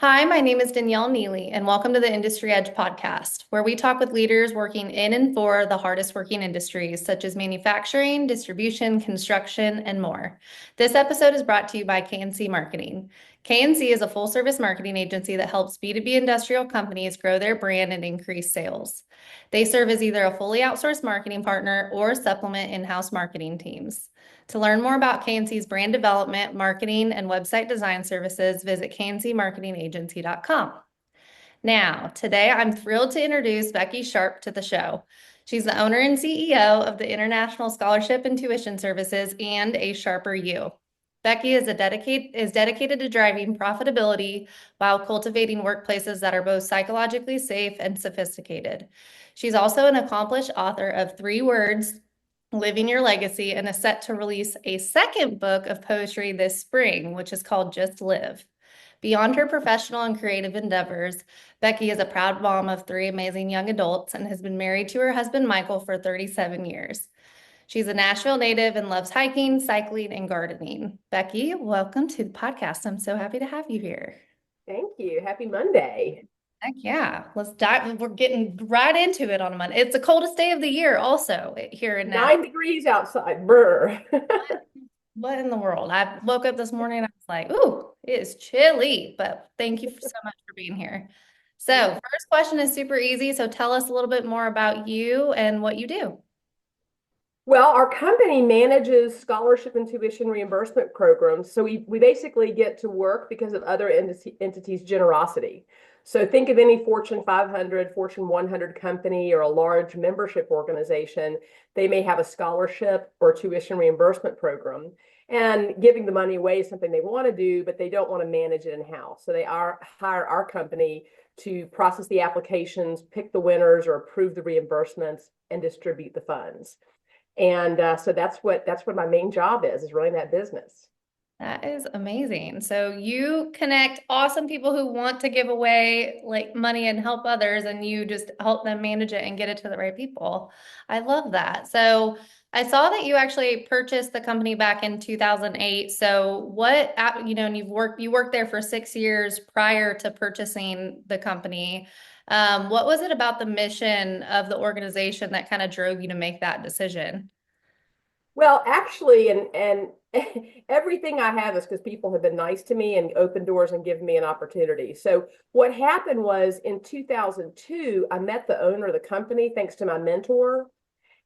Hi, my name is Danielle Neely, and welcome to the Industry Edge podcast, where we talk with leaders working in and for the hardest working industries, such as manufacturing, distribution, construction, and more. This episode is brought to you by KNC Marketing. KNC is a full service marketing agency that helps B2B industrial companies grow their brand and increase sales. They serve as either a fully outsourced marketing partner or supplement in house marketing teams. To learn more about KNC's brand development, marketing, and website design services, visit kncmarketingagency.com. Now, today I'm thrilled to introduce Becky Sharpe to the show. She's the owner and CEO of the International Scholarship and Tuition Services and A Sharper U. Becky is dedicated to driving profitability while cultivating workplaces that are both psychologically safe and sophisticated. She's also an accomplished author of 3 Words, Living Your Legacy, and is set to release a second book of poetry this spring, which is called Just Live. Beyond her professional and creative endeavors, Becky is a proud mom of 3 amazing young adults and has been married to her husband, Michael, for 37 years. She's a Nashville native and loves hiking, cycling, and gardening. Becky, welcome to the podcast. I'm so happy to have you here. Thank you. Happy Monday. Heck yeah. Let's dive. We're getting right into it on a Monday. It's the coldest day of the year also here in Nashville. 9 degrees outside. Brr. What in the world? I woke up this morning and I was like, ooh, it is chilly, but thank you so much for being here. So, Yeah. first question is super easy. So, tell us a little bit more about you and what you do. Well, our company manages scholarship and tuition reimbursement programs. So we basically get to work because of other entities' generosity. So think of any Fortune 500, Fortune 100 company or a large membership organization. They may have a scholarship or tuition reimbursement program. And giving the money away is something they want to do, but they don't want to manage it in-house. So they hire our company to process the applications, pick the winners, or approve the reimbursements, and distribute the funds. And so that's what my main job is running that business. That is amazing. So, you connect awesome people who want to give away like money and help others, and you just help them manage it and get it to the right people. I love that. So, I saw that you actually purchased the company back in 2008. So, and you worked there for 6 years prior to purchasing the company. What was it about the mission of the organization that kind of drove you to make that decision? Well, actually, and everything I have is because people have been nice to me and opened doors and given me an opportunity. So what happened was in 2002, I met the owner of the company thanks to my mentor.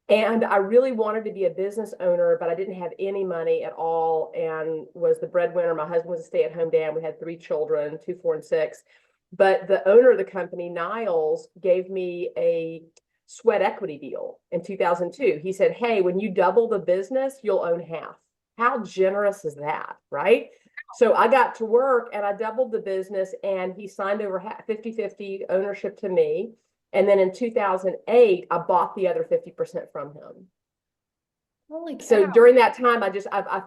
And I really wanted to be a business owner, but I didn't have any money at all and was the breadwinner. My husband was a stay-at-home dad. We had 3 children, 2, 4, and 6. But the owner of the company, Niles, gave me a sweat equity deal in 2002. He said, hey, when you double the business, you'll own half. How generous is that, right? So I got to work and I doubled the business and he signed over 50-50 ownership to me. And then in 2008, I bought the other 50% from him. Holy So cow. during that time, I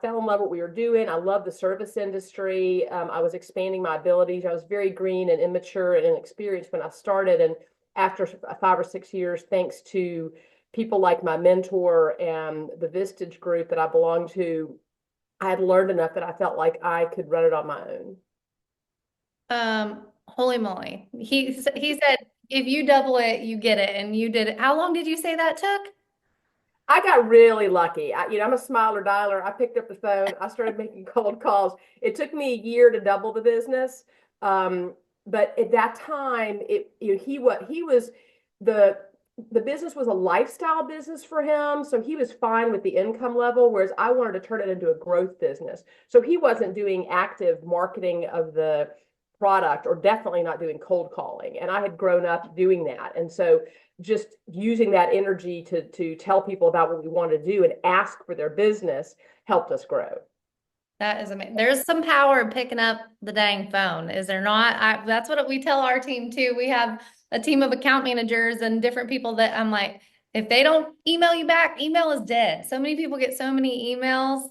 fell in love with what we were doing. I love the service industry. I was expanding my abilities. I was very green and immature and inexperienced when I started. And after 5 or 6 years, thanks to people like my mentor and the Vistage group that I belonged to, I had learned enough that I felt like I could run it on my own. Holy moly. He said if you double it, you get it, and you did it. How long did you say that took? I got really lucky. I'm a smiler dialer. I picked up the phone. I started making cold calls. It took me a year to double the business. But at that time, he was the the business was a lifestyle business for him, so he was fine with the income level, whereas I wanted to turn it into a growth business. So he wasn't doing active marketing of the product or definitely not doing cold calling. And I had grown up doing that. And so just using that energy to tell people about what we wanted to do and ask for their business helped us grow. That is amazing. There's some power in picking up the dang phone, is there not? That's what we tell our team too. We have a team of account managers and different people that I'm like, if they don't email you back, email is dead. So many people get so many emails.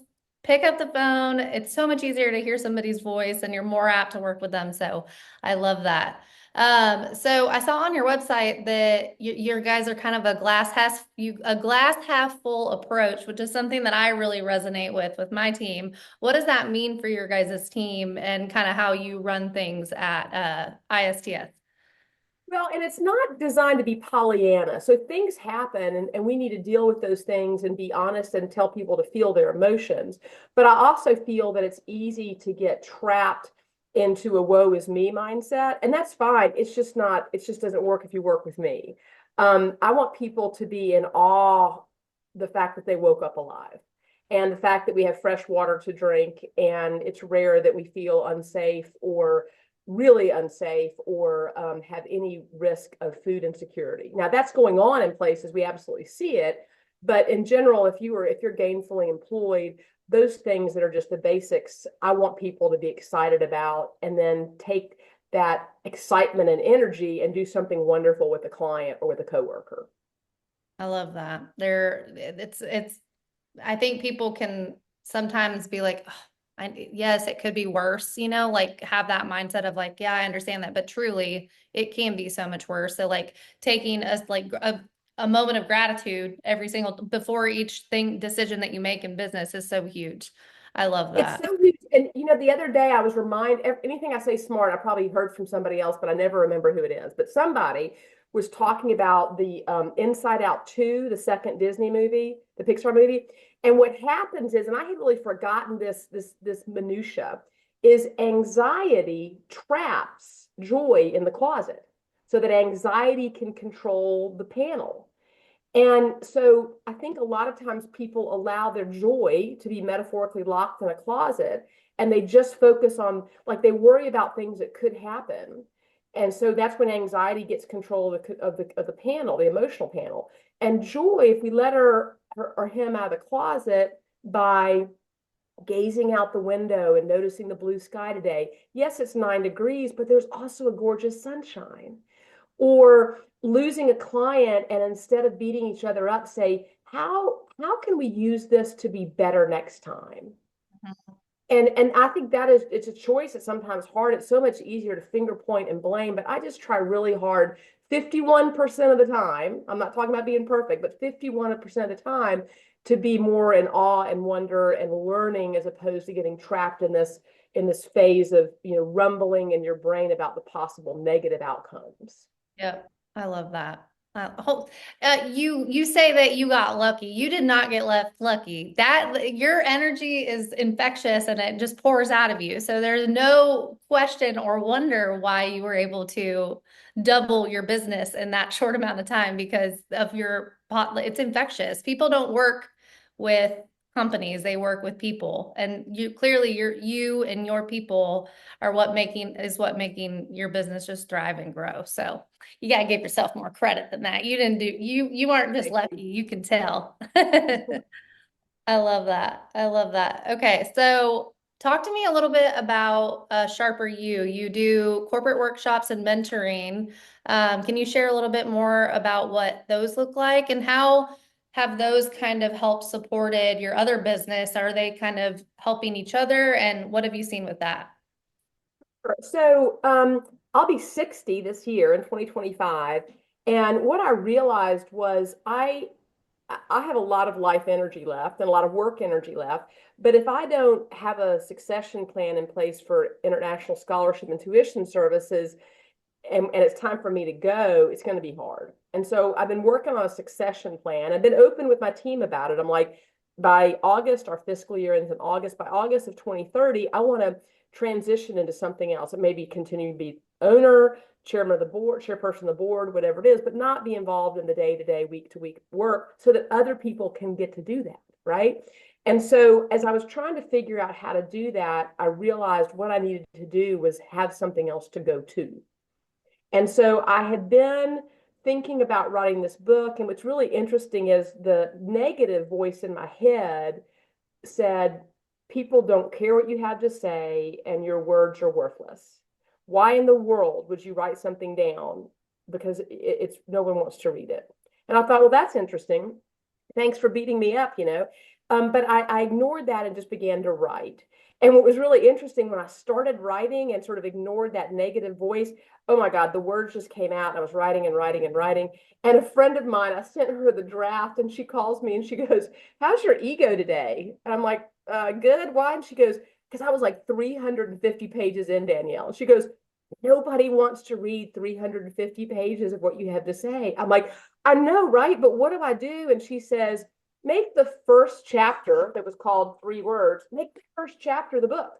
pick up the phone. It's so much easier to hear somebody's voice and you're more apt to work with them. So I love that. So I saw on your website that your guys are kind of a glass half full approach, which is something that I really resonate with my team. What does that mean for your guys' team and kind of how you run things at ISTS? Well, and it's not designed to be Pollyanna. So things happen and we need to deal with those things and be honest and tell people to feel their emotions. But I also feel that it's easy to get trapped into a woe is me mindset. And that's fine. It's just not, it just doesn't work if you work with me. I want people to be in awe the fact that they woke up alive and the fact that we have fresh water to drink and it's rare that we feel unsafe or really unsafe or have any risk of food insecurity. Now that's going on in places we absolutely see it, but in general, if you're gainfully employed, those things that are just the basics, I want people to be excited about and then take that excitement and energy and do something wonderful with a client or with a coworker. I love that. It's I think people can sometimes be like, "Oh, yes, it could be worse, like have that mindset of like, yeah, I understand that, but truly it can be so much worse. So like taking us like a moment of gratitude every single before each decision that you make in business is so huge. I love It's that. so huge. And the other day I was reminded, anything I say smart, I probably heard from somebody else, but I never remember who it is. But somebody was talking about the Inside Out 2, the second Disney movie, the Pixar movie. And what happens is, and I had really forgotten this minutia, is anxiety traps joy in the closet so that anxiety can control the panel. And so I think a lot of times people allow their joy to be metaphorically locked in a closet and they just focus on, like, they worry about things that could happen. And so that's when anxiety gets control of the panel, the emotional panel. And joy, if we let her or him out of the closet by gazing out the window and noticing the blue sky today, yes, it's 9 degrees, but there's also a gorgeous sunshine. Or losing a client and instead of beating each other up, say, how can we use this to be better next time? And I think it's a choice. It's sometimes hard. It's so much easier to finger point and blame, but I just try really hard 51% of the time. I'm not talking about being perfect, but 51% of the time to be more in awe and wonder and learning as opposed to getting trapped in this phase of rumbling in your brain about the possible negative outcomes. Yep, I love that. You say that you got lucky. You did not get left lucky. That your energy is infectious and it just pours out of you. So there's no question or wonder why you were able to double your business in that short amount of time because of your pot. It's infectious. People don't work with companies; they work with people, and you clearly you and your people are what making your business just thrive and grow. So you gotta give yourself more credit than that. You aren't just lucky, you can tell. I love that. I love that. Okay, so talk to me a little bit about Sharper You. You do corporate workshops and mentoring. Can you share a little bit more about what those look like and how have those kind of helped supported your other business? Are they kind of helping each other? And what have you seen with that? So I'll be 60 this year in 2025. And what I realized was I have a lot of life energy left and a lot of work energy left. But if I don't have a succession plan in place for international scholarship and tuition services, and it's time for me to go, it's going to be hard. And so I've been working on a succession plan. I've been open with my team about it. I'm like, by August, our fiscal year ends in August. By August of 2030, I want to transition into something else. It maybe continue to be owner, chairman of the board, chairperson of the board, whatever it is, but not be involved in the day-to-day, week-to-week work so that other people can get to do that, right? And so as I was trying to figure out how to do that, I realized what I needed to do was have something else to go to. And so I had been thinking about writing this book. And what's really interesting is the negative voice in my head said, people don't care what you have to say, and your words are worthless. Why in the world would you write something down? Because it's no one wants to read it. And I thought, well, that's interesting. Thanks for beating me up. But I ignored that and just began to write. And what was really interesting when I started writing and sort of ignored that negative voice, oh my God, the words just came out and I was writing and writing and writing. And a friend of mine, I sent her the draft and she calls me and she goes, how's your ego today? And I'm like, good. Why? And she goes, because I was like 350 pages in, Danielle. And she goes, nobody wants to read 350 pages of what you have to say. I'm like, I know, right? But what do I do? And she says, make the first chapter that was called 3 words, make the first chapter of the book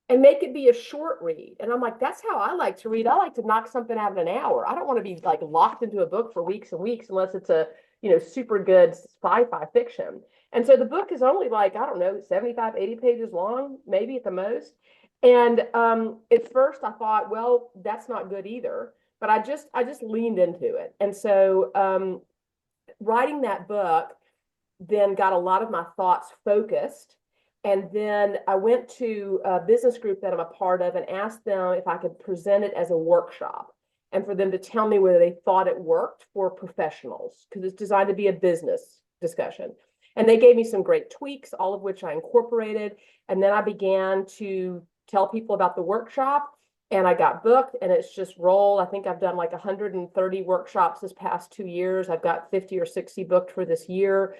and make it be a short read. And I'm like, that's how I like to read. I like to knock something out in an hour. I don't want to be like locked into a book for weeks and weeks unless it's a, super good sci-fi fiction. And so the book is only like, I don't know, 75, 80 pages long, maybe at the most. And at first I thought, well, that's not good either. But I just leaned into it. And so writing that book then got a lot of my thoughts focused. And then I went to a business group that I'm a part of and asked them if I could present it as a workshop and for them to tell me whether they thought it worked for professionals because it's designed to be a business discussion. And they gave me some great tweaks, all of which I incorporated. And then I began to tell people about the workshop and I got booked and it's just roll. I think I've done like 130 workshops this past 2 years. I've got 50 or 60 booked for this year.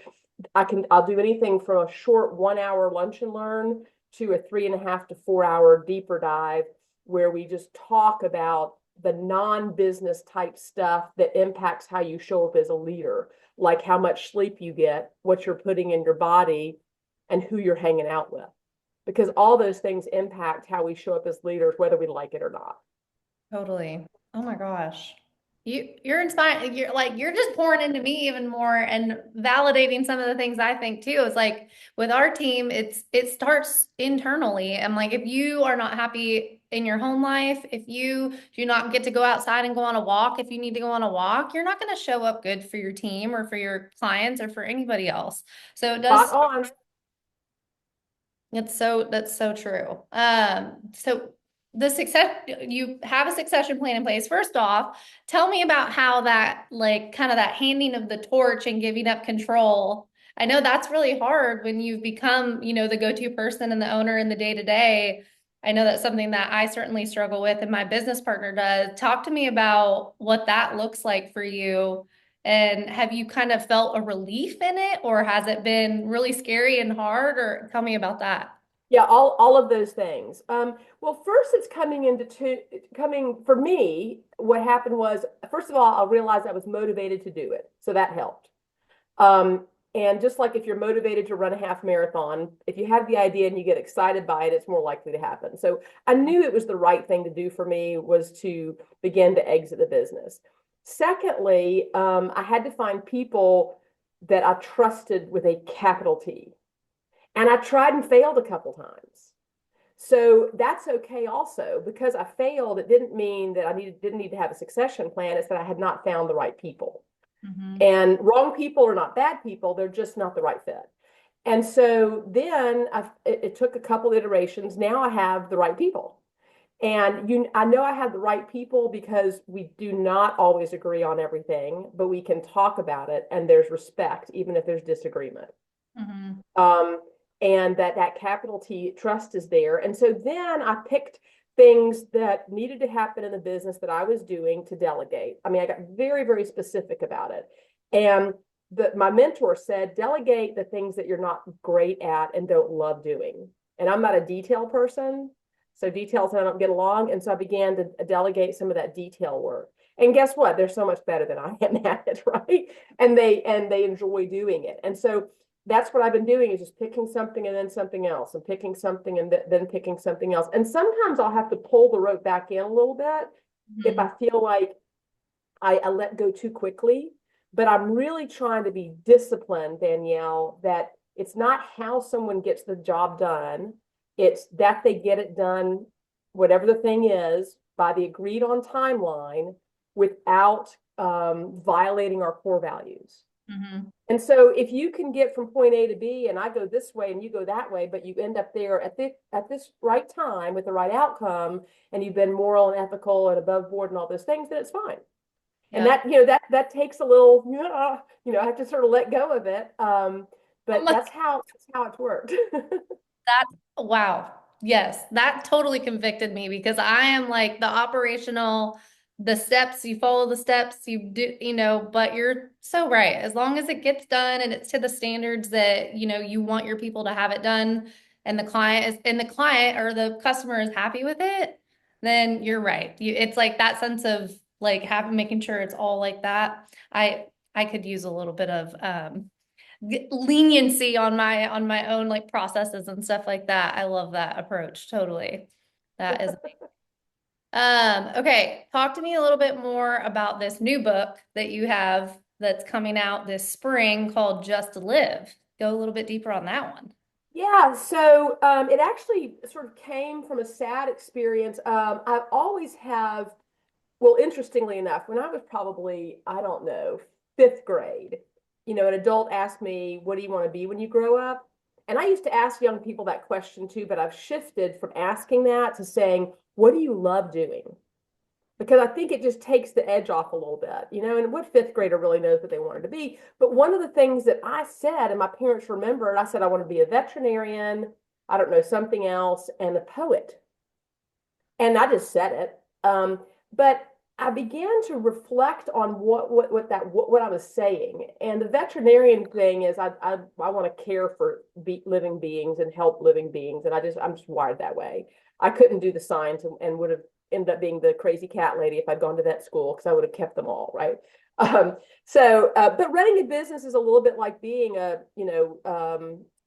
I'll do anything from a short 1 hour lunch and learn to a 3.5 to 4 hour deeper dive where we just talk about the non-business type stuff that impacts how you show up as a leader, like how much sleep you get, what you're putting in your body, and who you're hanging out with. Because all those things impact how we show up as leaders, whether we like it or not. Totally. Oh my gosh. You're inspiring. You're just pouring into me even more and validating some of the things I think too. It's like with our team, it starts internally. I'm like, if you are not happy in your home life, if you do not get to go outside and go on a walk, if you need to go on a walk, you're not going to show up good for your team or for your clients or for anybody else. So it Spot does. on. That's so true. So the success, you have a succession plan in place. First off, tell me about how that, like, kind of that handing of the torch and giving up control. I know that's really hard when you've become, the go-to person and the owner in the day-to-day. I know that's something that I certainly struggle with and my business partner does. Talk to me about what that looks like for you. And have you kind of felt a relief in it, or has it been really scary and hard? Or tell me about that. Yeah, all of those things. Well, first it's coming for me. What happened was, first of all, I realized I was motivated to do it, so that helped. And just like if you're motivated to run a half marathon, if you have the idea and you get excited by it, it's more likely to happen. So I knew it was the right thing to do for me was to begin to exit the business. Secondly, I had to find people that I trusted with a capital T. And I tried and failed a couple times. So that's okay also. Because I failed, it didn't mean that didn't need to have a succession plan. It's that I had not found the right people. Mhm. And wrong people are not bad people, they're just not the right fit. And so then it took a couple iterations. Now I have the right people. And I know I have the right people because we do not always agree on everything, but we can talk about it and there's respect, even if there's disagreement. Mhm. Um, and that capital T trust is there. And so then I picked things that needed to happen in the business that I was doing to delegate. I mean, I got very, very specific about it. And my mentor said, delegate the things that you're not great at and don't love doing. And I'm not a detail person. So details and I don't get along. And so I began to delegate some of that detail work. And guess what? They're so much better than I am at it, right? And they enjoy doing it. And so that's what I've been doing is just picking something and then something else and picking something and then picking something else. And sometimes I'll have to pull the rope back in a little bit if I Mhm. feel like I let go too quickly. But I'm really trying to be disciplined, Danielle, that it's not how someone gets the job done, it's that they get it done, whatever the thing is, by the agreed on timeline without violating our core values. Mhm. And so if you can get from point A to B and I go this way and you go that way, but you end up there at this right time with the right outcome and you've been moral and ethical and above board and all those things, then it's fine. And Yep. that, that takes a little, I have to sort of let go of it. Oh but my, that's how it's worked. that, wow. Yes, that totally convicted me because I am like the operational, the steps, you follow the steps, you do, but you're so right. As long as it gets done and it's to the standards that, you want your people to have it done and the client or the customer is happy with it, then you're right. It's like that sense of like having, making sure it's all like that. I could use a little bit of, leniency on my own like processes and stuff like that. I love that approach. Totally. That is okay. Talk to me a little bit more about this new book that you have that's coming out this spring called Just Live. Go a little bit deeper on that one. Yeah, so it actually sort of came from a sad experience. I always have, well, interestingly enough, when I was probably, I don't know, fifth grade, an adult asked me, "What do you want to be when you grow up?" And I used to ask young people that question too, but I've shifted from asking that to saying, "What do you love doing?" Because I think it just takes the edge off a little bit, and what fifth grader really knows what they wanted to be? But one of the things that I said, and my parents remembered, I said, I want to be a veterinarian, I don't know, something else, and a poet. And I just said it. But I began to reflect on what I was saying. And the veterinarian thing is I want to care for living beings and help living beings. And I'm just wired that way. I couldn't do the science and would have ended up being the crazy cat lady if I'd gone to vet school because I would have kept them all, right? But running a business is a little bit like being a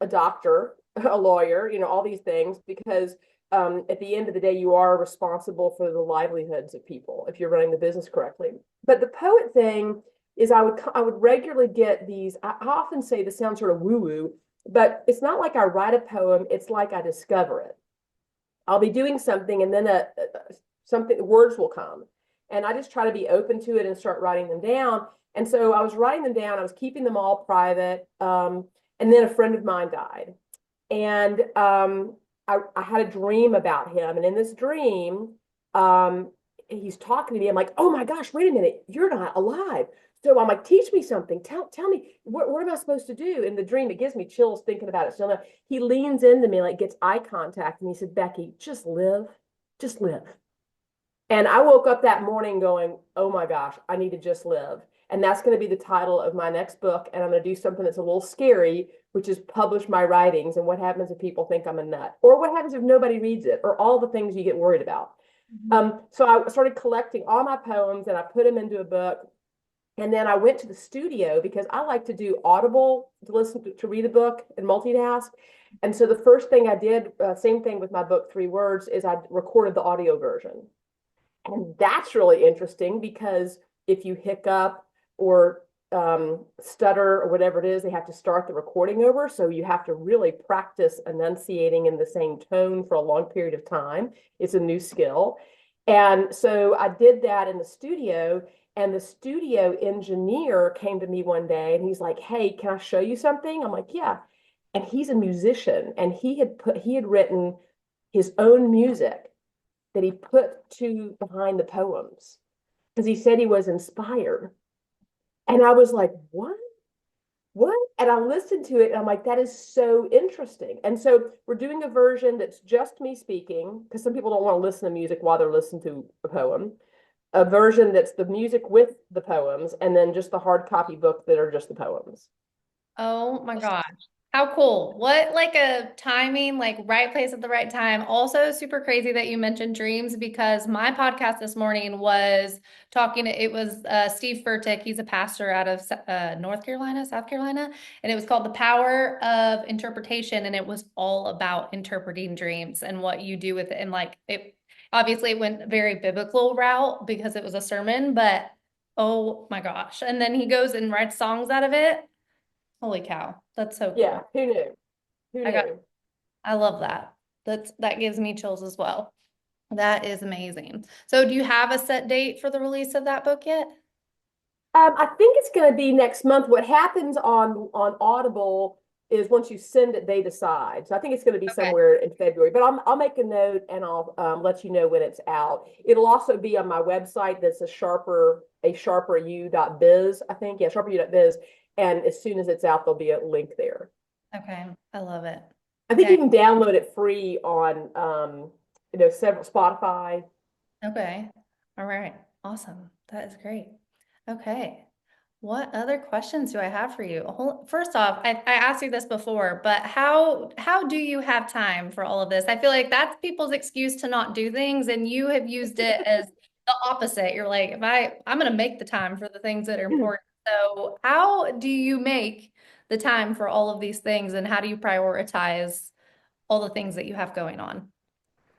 doctor, a lawyer, all these things, because at the end of the day, you are responsible for the livelihoods of people if you're running the business correctly. But the poet thing is, I would regularly get these. I often say this sounds sort of woo woo, but it's not like I write a poem. It's like I discover it. I'll be doing something, and then something words will come, and I just try to be open to it and start writing them down. And so I was writing them down. I was keeping them all private, and then a friend of mine died, and I had a dream about him. And in this dream, he's talking to me. I'm like, oh my gosh, wait a minute, you're not alive. So I'm like, teach me something. Tell me, what am I supposed to do? In the dream, it gives me chills thinking about it. So he leans into me, like gets eye contact, and he said, Becky, just live, just live. And I woke up that morning going, oh my gosh, I need to just live. And that's going to be the title of my next book. And I'm going to do something that's a little scary, which is publish my writings. And what happens if people think I'm a nut? Or what happens if nobody reads it? Or all the things you get worried about. So I started collecting all my poems and I put them into a book. And then I went to the studio because I like to do Audible to listen to read a book and multitask. And so the first thing I did, same thing with my book, Three Words, is I recorded the audio version. And that's really interesting because if you hiccup or stutter or whatever it is, they have to start the recording over. So you have to really practice enunciating in the same tone for a long period of time. It's a new skill. And so I did that in the studio. And the studio engineer came to me one day and he's like, hey, can I show you something? I'm like, yeah. And he's a musician and he had written his own music that he put behind the poems because he said he was inspired. And I was like, what? What? And I listened to it and I'm like, that is so interesting. And so we're doing a version that's just me speaking because some people don't want to listen to music while they're listening to a poem. A version that's the music with the poems, and then just the hard copy book that are just the poems. Oh my gosh. How cool. What like a timing, like right place at the right time. Also super crazy that you mentioned dreams because my podcast this morning was it was Steve Furtick. He's a pastor out of North Carolina, South Carolina, and it was called The Power of Interpretation. And it was all about interpreting dreams and what you do with it. And like it obviously it went very biblical route because it was a sermon, but oh my gosh. And then he goes and writes songs out of it. Holy cow. That's so Yeah, cool. who knew? Who I got knew? I love that. That gives me chills as well. That is amazing. So do you have a set date for the release of that book yet? I think it's going to be next month. What happens on Audible is once you send it, they decide. So I think it's going to be Okay. somewhere in February. But I'll make a note and I'll let you know when it's out. It'll also be on my website. That's a sharperu.biz. I think, yeah, sharperu.biz. And as soon as it's out, there'll be a link there. Okay. I love it. I think Okay. you can download it free on several Spotify. Okay. All right. Awesome. That is great. Okay. What other questions do I have for you? First off, I asked you this before, but how do you have time for all of this? I feel like that's people's excuse to not do things, and you have used it as the opposite. You're like, if I'm gonna make the time for the things that are important. So how do you make the time for all of these things, and how do you prioritize all the things that you have going on?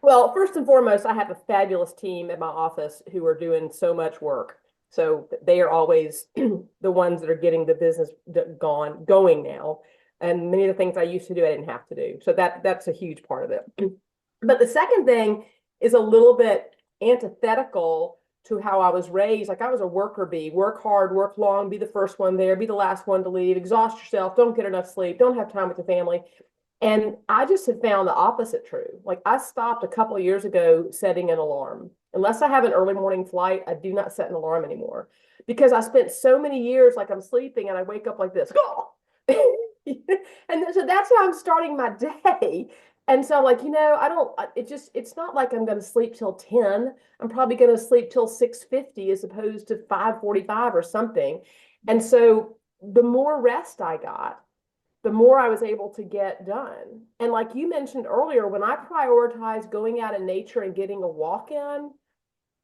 Well, first and foremost, I have a fabulous team at my office who are doing so much work. So they are always the ones that are getting the business going now. And many of the things I used to do, I didn't have to do. So that's a huge part of it. But the second thing is a little bit antithetical to how I was raised. Like I was a worker bee, work hard, work long, be the first one there, be the last one to leave, exhaust yourself, don't get enough sleep, don't have time with your family. And I just have found the opposite true. Like I stopped a couple of years ago setting an alarm. Unless I have an early morning flight, I do not set an alarm anymore because I spent so many years like I'm sleeping and I wake up like this. And so that's how I'm starting my day. And so like, I don't it's not like I'm going to sleep till 10. I'm probably going to sleep till 6:50 as opposed to 5:45 or something. And so the more rest I got, the more I was able to get done. And like you mentioned earlier, when I prioritize going out in nature and getting a walk in,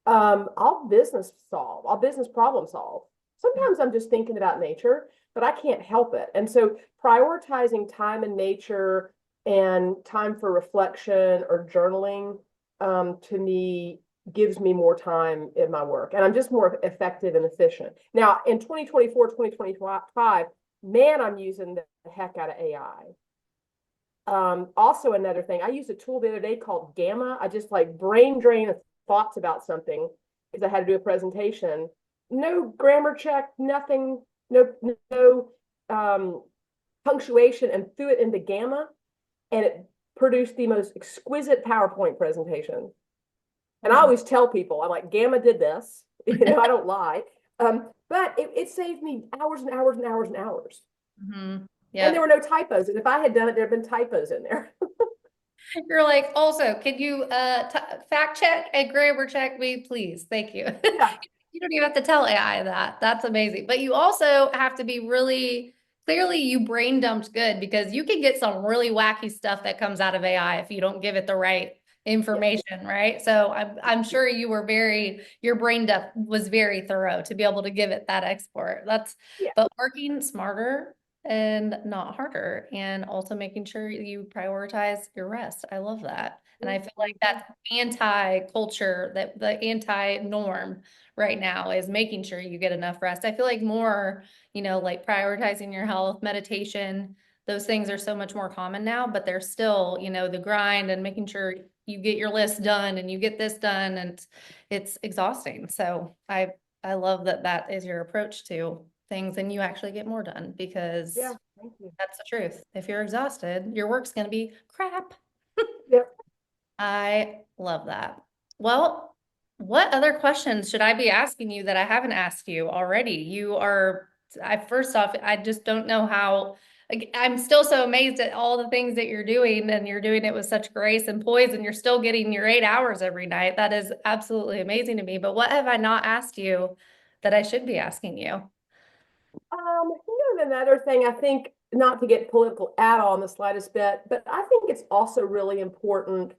I'll business problem solve. Sometimes I'm just thinking about nature, but I can't help it. And so prioritizing time in nature and time for reflection or journaling, to me gives me more time in my work and I'm just more effective and efficient. Now in 2024, 2025, man, I'm using the heck out of AI. Also another thing, I used a tool the other day called Gamma. I just like brain drain thoughts about something because I had to do a presentation. No grammar check, nothing, no punctuation, and threw it into Gamma, and it produced the most exquisite PowerPoint presentation. And I Oh. always tell people, I'm like, Gamma did this. I don't lie. But it saved me hours and hours and hours and hours. Mhm. And there Yep. were no typos. And if I had done it, there had been typos in there. You're like, also, could you t fact check and grammar check me, please? Thank you. Yeah. You don't even have to tell AI that. That's amazing. But you also have to be really clearly you brain dumped good because you can get some really wacky stuff that comes out of AI if you don't give it the right Yes. information, right? So I'm sure you were your brain dump was very thorough to be able to give it that export. Yeah. But working smarter and not harder, and also making sure you prioritize your rest. I love that. And I feel like Mm-hmm. that's anti-culture, that the anti-norm right now is making sure you get enough rest. I feel like more, like prioritizing your health, meditation, those things are so much more common now, but they're still, the grind and making sure you get your list done and you get this done, and it's exhausting. So I love that that is your approach to things and you actually get more done Yeah. because Thank you. that's the truth. If you're exhausted, your work's going to be crap. Yep. I love that. Well, what other questions should I be asking you that I haven't asked you already? First off, I just don't know how, like, I'm still so amazed at all the things that you're doing, and you're doing it with such grace and poise, and you're still getting your 8 hours every night. That is absolutely amazing to me. But what have I not asked you that I should be asking you? Another thing I think, not to get political at all in the slightest bit, but I think it's also really important.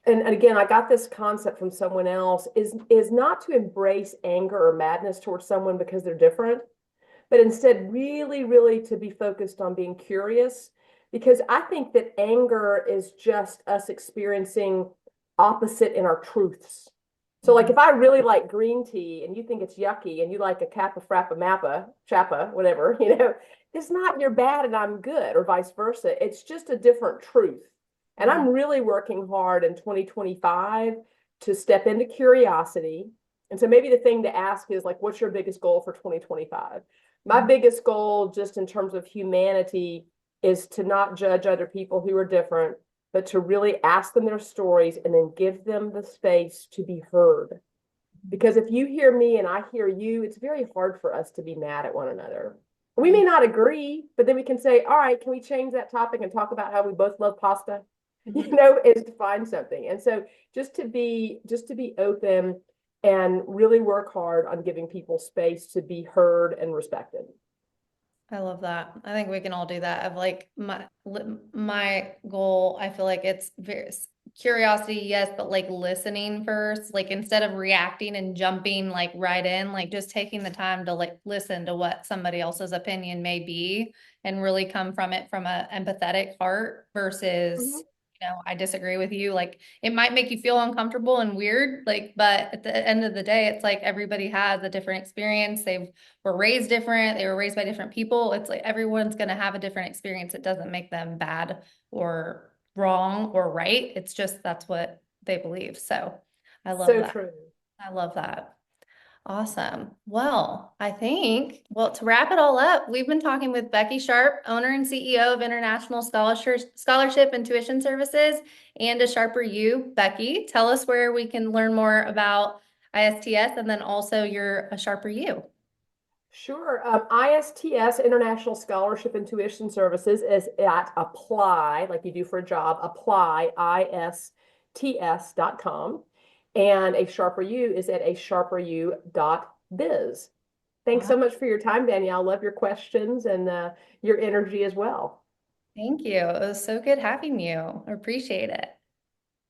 And again, I got this concept from someone else, is not to embrace anger or madness towards someone because they're different, but instead really, really to be focused on being curious. Because I think that anger is just us experiencing opposite in our truths. So like Mhm. if I really like green tea and you think it's yucky and you like a kappa frappa mappa, chappa, whatever, it's not you're bad and I'm good or vice versa. It's just a different truth. And Mhm. I'm really working hard in 2025 to step into curiosity. And so maybe the thing to ask is like, what's your biggest goal for 2025? My Mhm. biggest goal, just in terms of humanity, is to not judge other people who are different, but to really ask them their stories and then give them the space to be heard. Because if you hear me and I hear you, it's very hard for us to be mad at one another. We may not agree, but then we can say, all right, can we change that topic and talk about how we both love pasta? Mhm. Is to find something. And so just to be open and really work hard on giving people space to be heard and respected. I love that. I think we can all do that. Of like my goal, I feel like it's very curiosity, yes, but like listening first, like instead of reacting and jumping like right in, like just taking the time to like listen to what somebody else's opinion may be and really come from it from a empathetic heart versus, Mhm. I disagree with you. Like it might make you feel uncomfortable and weird, like, but at the end of the day, it's like everybody has a different experience. They've were raised different, they were raised by different people. It's like everyone's going to have a different experience. It doesn't make them bad or wrong or right. It's just that's what they believe. So I love So that. true. I love that. Awesome. Well, I think, well, to wrap it all up, we've been talking with Becky Sharpe, owner and CEO of International Scholarship and Tuition Services, and a Sharper You. Becky, tell us where we can learn more about ISTS and then also you're a Sharper You. Sure. ISTS, International Scholarship and Tuition Services, is at apply, like you do for a job, apply, ISTS.com. And a Sharper U is at a sharperu.biz. Thanks so much for your time, Danielle. Love your questions and your energy as well. Thank you. It was so good having you. I appreciate it.